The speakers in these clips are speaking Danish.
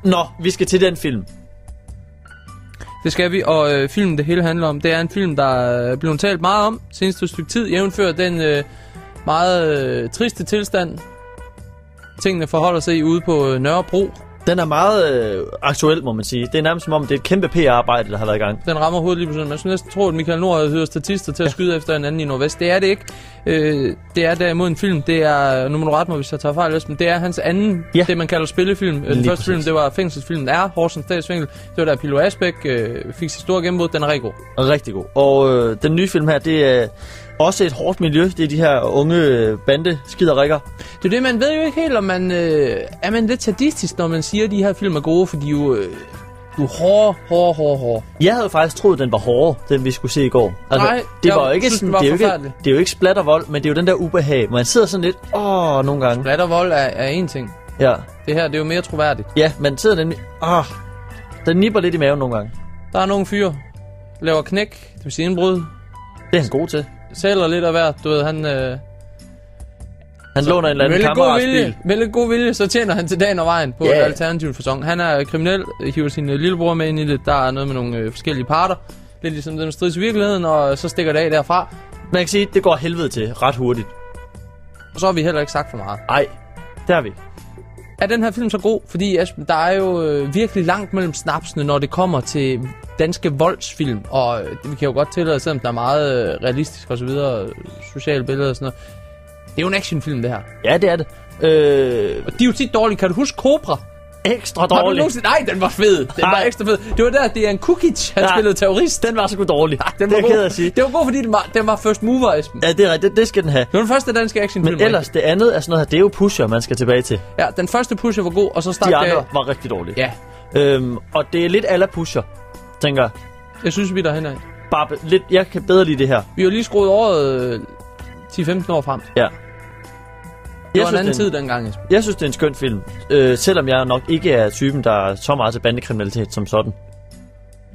Nå, vi skal til den film. Det skal vi, og filmen det hele handler om, det er en film, der er blevet talt meget om seneste stykke tid, jævnfør den meget triste tilstand, tingene forholder sig i ude på Nørrebro. Den er meget aktuel, må man sige. Det er nærmest som om, det er et kæmpe PR-arbejde, der har været i gang. Den rammer hovedet lige på sådan. Man skulle næsten tro, at Michael Nord havde hyret statister til at skyde efter en anden i Nordvest. Det er det ikke. Det er derimod en film. Det er, nu må du rette mig, hvis jeg tager fejl, men det er hans anden, det man kalder spillefilm. Den første film, det var fængselsfilmen er Horsens Statsfængsel. Det var der Pilo Asbæk fik sit store gennembrud. Den er rigtig god. Rigtig god. Og den nye film her, det er også et hårdt miljø. Det er de her unge bandeskiderikker. Det er det, man ved jo ikke helt, om man er man lidt sadistisk, når man siger, at de her film er gode, fordi jo hårde. Jeg havde faktisk troet, den var hårdere, den vi skulle se i går. Altså, Nej, det var jo ikke sådan, det er jo ikke splattervold, men det er jo den der ubehag. Man sidder sådan lidt, nogle gange. Splattervold er en ting. Ja. Det her, det er jo mere troværdigt. Ja, man sidder nemlig, den nipper lidt i maven nogle gange. Der er nogle fyre, laver knæk, det vil sige indbrud. Det er han god til. Sælger lidt af hvert, du ved, han låner en eller anden kammeratsbil. Med lidt god vilje, så tjener han til dagen og vejen på et alternativt facon. Han er kriminel, hiver sin lillebror med ind i det. Der er noget med nogle forskellige parter. Lidt ligesom den strids i virkeligheden, og så stikker det af derfra. Man kan sige, det går helvede til ret hurtigt. Og så har vi heller ikke sagt for meget. Nej, det har vi. Er den her film så god? Fordi der er jo virkelig langt mellem snapsene, når det kommer til danske voldsfilm. Og vi kan jo godt tillade, selvom den er meget realistisk og så videre, sociale billeder og sådan noget. Det er jo en actionfilm, det her. Ja, det er det. Og de er jo tit dårlige. Kan du huske Cobra? Ekstra dårlig. Nej, den var fed. Den var ekstra fed. Det var der, det er en Kukic, han spillede terrorist. Den var så god dårlig. Den var god at sige. Det var god, fordi den var first mover, Esben. Ja, det er rigtigt. Det skal den have. Det var den første danske actionfilm. Men ellers, det andet er sådan noget her, det er jo Pusher, man skal tilbage til. Ja, den første Pusher var god, og så stak de andre var rigtig dårlige. Ja. Og det er lidt a la Pusher, tænker jeg. Jeg synes, vi er derhen af. Bare lidt, jeg kan bedre lide det her. Vi har lige skruet året 10-15 år frem. Ja. Det var en anden tid dengang. Jeg synes, det er en skøn film. Selvom jeg nok ikke er typen, der er så meget til bandekriminalitet som sådan.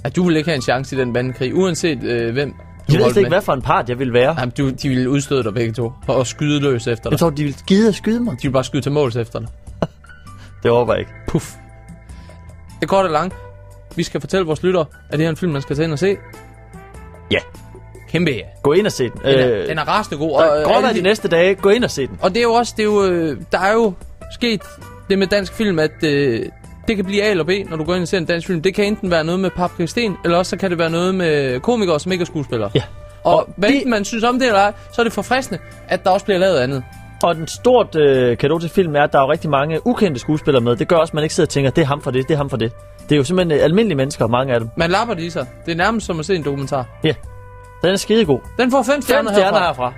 At du vil ikke have en chance i den bandekrig, uanset hvem. Jeg ved ikke, hvad for en part jeg vil være. Jamen, de ville udstøde dig begge to og skyde løs efter dig. Jeg tror, de ville gide at skyde mig. De ville bare skyde til måls efter dig. Det håber jeg ikke. Puff. Det kort og langt. Vi skal fortælle vores lyttere, at det her en film, man skal tage ind og se. Ja. Kæmpe ja. Gå ind og se den. Den er rasende god. Og godt være de næste dage. Gå ind og se den. Og det er jo også, der er jo sket det med dansk film, at det kan blive A eller B, når du går ind og ser en dansk film. Det kan enten være noget med Paprika Steen, eller også så kan det være noget med komikere, som ikke er skuespillere. Ja. Og hvad man synes om det eller ej, så er det forfriskende, at der også bliver lavet andet. Og den stort cadeau til film er, at der er jo rigtig mange ukendte skuespillere med. Det gør også, at man ikke sidder og tænker, det er ham for det, det er ham for det. Det er jo simpelthen almindelige mennesker, mange af dem. Man lapper det i sig. Det er nærmest som at se en dokumentar. Ja. Den er skidegod. Den får 5 stjerner herfra.